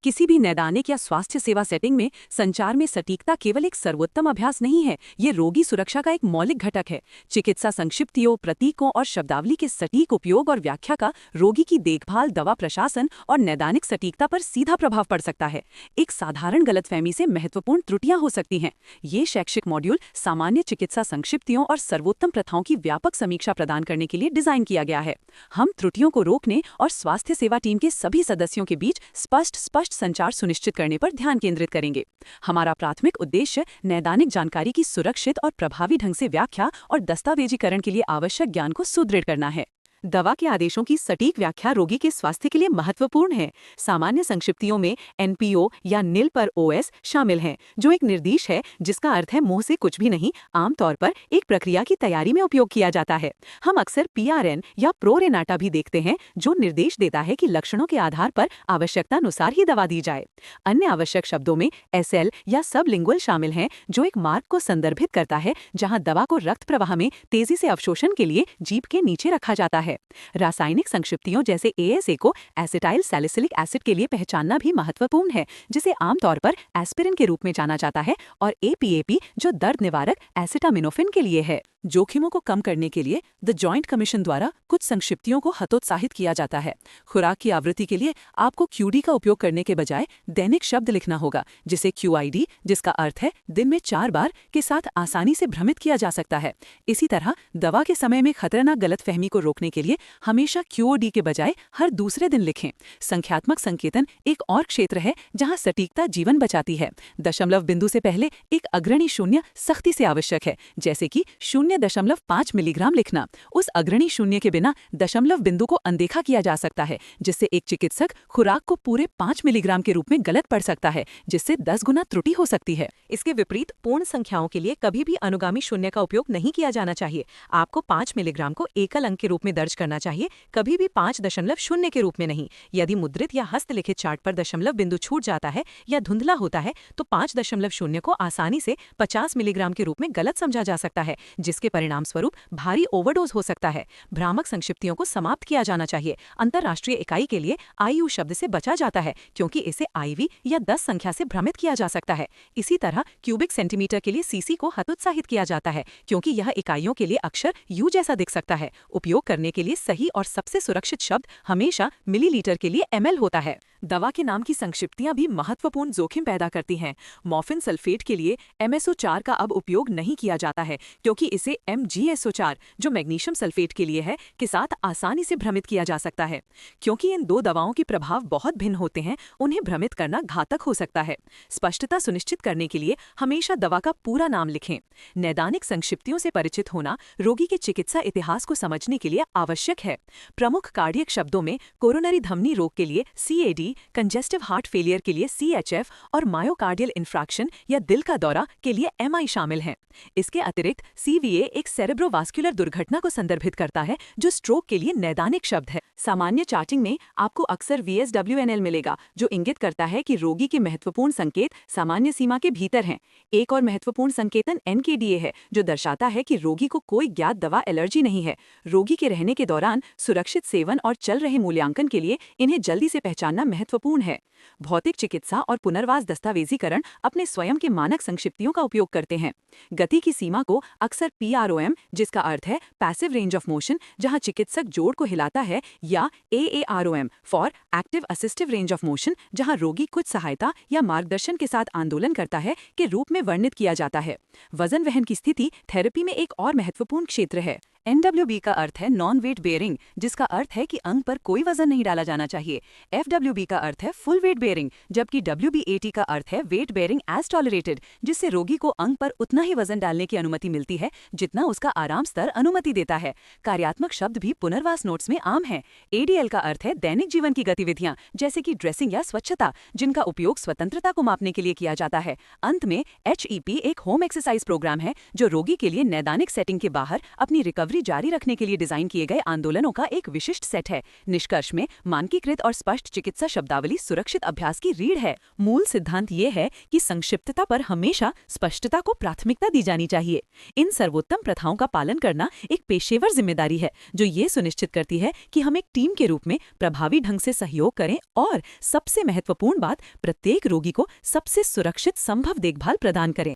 किसी भी नैदानिक या स्वास्थ्य सेवा सेटिंग में संचार में सटीकता केवल एक सर्वोत्तम अभ्यास नहीं है, ये रोगी सुरक्षा का एक मौलिक घटक है। चिकित्सा संक्षिप्तियों, प्रतीकों और शब्दावली के सटीक उपयोग और व्याख्या का रोगी की देखभाल, दवा प्रशासन और नैदानिक सटीकता पर सीधा प्रभाव पड़ सकता है। एक साधारण गलतफहमी से महत्वपूर्ण त्रुटियां हो सकती हैं। ये शैक्षिक मॉड्यूल सामान्य चिकित्सा संक्षिप्तियों और सर्वोत्तम प्रथाओं की व्यापक समीक्षा प्रदान करने के लिए डिजाइन किया गया है। हम त्रुटियों को रोकने और स्वास्थ्य सेवा टीम के सभी सदस्यों के बीच स्पष्ट संचार सुनिश्चित करने पर ध्यान केंद्रित करेंगे। हमारा प्राथमिक उद्देश्य नैदानिक जानकारी की सुरक्षित और प्रभावी ढंग से व्याख्या और दस्तावेजीकरण के लिए आवश्यक ज्ञान को सुदृढ़ करना है। दवा के आदेशों की सटीक व्याख्या रोगी के स्वास्थ्य के लिए महत्वपूर्ण है। सामान्य संक्षिप्तियों में एनपीओ या निल पर ओएस शामिल हैं, जो एक निर्देश है जिसका अर्थ है मुंह से कुछ भी नहीं, आमतौर पर एक प्रक्रिया की तैयारी में उपयोग किया जाता है। हम अक्सर पीआरएन या प्रोरेनाटा भी देखते हैं, जो निर्देश देता है कि लक्षणों के आधार पर आवश्यकतानुसार ही दवा दी जाए। अन्य आवश्यक शब्दों में एसएल या सबलिंगुअल शामिल हैं, जो एक मार्ग को संदर्भित करता है जहां दवा को रक्त प्रवाह में तेजी से अवशोषण के लिए जीभ के नीचे रखा जाता है। रासायनिक संक्षिप्तियों जैसे एएसए को एसिटाइल सैलिसिलिक एसिड के लिए पहचानना भी महत्वपूर्ण है, जिसे आमतौर पर एस्पिरिन के रूप में जाना जाता है, और एपीएपी जो दर्द निवारक एसिटामिनोफेन के लिए है। जोखिमों को कम करने के लिए द जॉइंट कमीशन द्वारा कुछ संक्षिप्तियों को हतोत्साहित किया जाता है। खुराक की आवृत्ति के लिए आपको क्यूडी का उपयोग करने के बजाय दैनिक शब्द लिखना होगा, जिसे क्यूआईडी, जिसका अर्थ है दिन में 4 बार, के साथ आसानी से भ्रमित किया जा सकता है। इसी तरह दवा के समय में खतरनाक गलतफहमी को रोकने के लिए हमेशा क्यूओडी के बजाय हर दूसरे दिन लिखें। संख्यात्मक संकेतन एक और क्षेत्र है जहां सटीकता जीवन बचाती है। दशमलव बिंदु से पहले एक अग्रणी शून्य सख्ती से आवश्यक है, जैसे कि 0.5 मिलीग्राम लिखना। उस अग्रणी शून्य के बिना दशमलव बिंदु को अनदेखा किया जा सकता है, जिससे एक चिकित्सक खुराक को पूरे 5 मिलीग्राम के रूप में गलत पढ़ सकता है, जिससे 10 गुना त्रुटि हो सकती है। इसके विपरीत पूर्ण संख्याओं के लिए कभी भी अनुगामी शून्य का उपयोग नहीं किया जाना चाहिए। आपको 5 मिलीग्राम को एकल अंक के रूप में दर्ज करना चाहिए, कभी भी 5.0 के रूप में नहीं। यदि मुद्रित या हस्तलिखित चार्ट पर दशमलव बिंदु छूट जाता है या धुंधला होता है, तो 5.0 को आसानी से 50 मिलीग्राम के रूप में गलत समझा जा सकता है, जिसके परिणाम स्वरूप भारी ओवरडोज हो सकता है। भ्रामक संक्षिप्तियों को समाप्त किया जाना चाहिए। अंतरराष्ट्रीय इकाई के लिए आईयू शब्द से बचा जाता है, क्योंकि इसे आईवी या 10 संख्या से भ्रमित किया जा सकता है। इसी तरह क्यूबिक सेंटीमीटर के लिए सीसी को हतोत्साहित किया जाता है, क्योंकि यह इकाइयों के लिए अक्षर यू जैसा दिख सकता है। उपयोग करने के लिए सही और सबसे सुरक्षित शब्द हमेशा मिलीलीटर के लिए एमएल होता है। दवा के नाम की संक्षिप्तियां भी महत्वपूर्ण जोखिम पैदा करती हैं। मॉर्फिन सल्फेट के लिए MSO4 का अब उपयोग नहीं किया जाता है, क्योंकि इसे MgSO4, जो मैग्नीशियम सल्फेट के लिए है, के साथ आसानी से भ्रमित किया जा सकता है। क्योंकि इन दो दवाओं के प्रभाव बहुत भिन्न होते हैं, उन्हें भ्रमित करना घातक हो सकता है। स्पष्टता सुनिश्चित करने के लिए हमेशा दवा का पूरा नाम लिखें। नैदानिक संक्षिप्तियों से परिचित होना रोगी के चिकित्सा इतिहास को समझने के लिए आवश्यक है। प्रमुख कार्डियक शब्दों में कोरोनरी धमनी रोग के लिए CAD, कंजेस्टिव हार्ट फेलियर के लिए CHF और मायोकार्डियल इंफ्रैक्शन या दिल का दौरा के लिए MI शामिल हैं। इसके अतिरिक्त CVA एक सेरेब्रोवास्कुलर दुर्घटना को संदर्भित करता है, जो स्ट्रोक के लिए नैदानिक शब्द है। सामान्य चार्टिंग में आपको अक्सर VSWNL मिलेगा, जो इंगित करता है कि रोगी के महत्वपूर्ण संकेत सामान्य सीमा के भीतर हैं। एक और महत्वपूर्ण संकेतन NKDA है, जो दर्शाता है कि रोगी को कोई ज्ञात दवा एलर्जी नहीं है। रोगी के रहने के दौरान सुरक्षित सेवन और चल रहे मूल्यांकन के लिए इन्हें जल्दी से पहचानना महत्वपूर्ण है। भौतिक चिकित्सा और पुनर्वास दस्तावेजीकरण अपने स्वयं के मानक संक्षिप्तियों का उपयोग करते हैं। गति की सीमा को अक्सर PROM, जिसका अर्थ है पैसिव रेंज ऑफ मोशन, जहां चिकित्सक जोड़ को हिलाता है, या AAROM for active assistive range of motion, जहां रोगी कुछ सहायता या मार्गदर्शन के साथ आंदोलन करता है, के रूप में वर्णित किया जाता है। वजन वहन की स्थिति थेरेपी में एक और महत्वपूर्ण क्षेत्र है। NWB का अर्थ है नॉन वेट बेयरिंग, जिसका अर्थ है कि अंग पर कोई वजन नहीं डाला जाना चाहिए। FWB का अर्थ है फुल वेट बेयरिंग, जबकि WBAT का अर्थ है वेट बेयरिंग एज टॉलरेटेड, जिससे रोगी को अंग पर उतना ही वजन डालने की अनुमति मिलती है जितना उसका आराम स्तर अनुमति देता है। कार्यात्मक शब्द भी पुनर्वास नोट्स में आम है। ADL का अर्थ है दैनिक जीवन की गतिविधियां, जैसे कि ड्रेसिंग या स्वच्छता, जिनका उपयोग स्वतंत्रता को मापने के लिए किया जाता है। अंत में HEP एक होम एक्सरसाइज प्रोग्राम है, जो रोगी के लिए नैदानिक सेटिंग के बाहर अपनी रिकवरी रिकवरी जारी रखने के लिए डिजाइन किए गए आंदोलनों का एक विशिष्ट सेट है। निष्कर्ष में मानकीकृत और स्पष्ट चिकित्सा शब्दावली सुरक्षित अभ्यास की रीढ़ है। मूल सिद्धांत ये है कि संक्षिप्तता पर हमेशा स्पष्टता को प्राथमिकता दी जानी चाहिए। इन सर्वोत्तम प्रथाओं का पालन करना एक पेशेवर जिम्मेदारी है, जो ये सुनिश्चित करती है कि हम एक टीम के रूप में प्रभावी ढंग से सहयोग करें और सबसे महत्वपूर्ण बात, प्रत्येक रोगी को सबसे सुरक्षित संभव देखभाल प्रदान करें।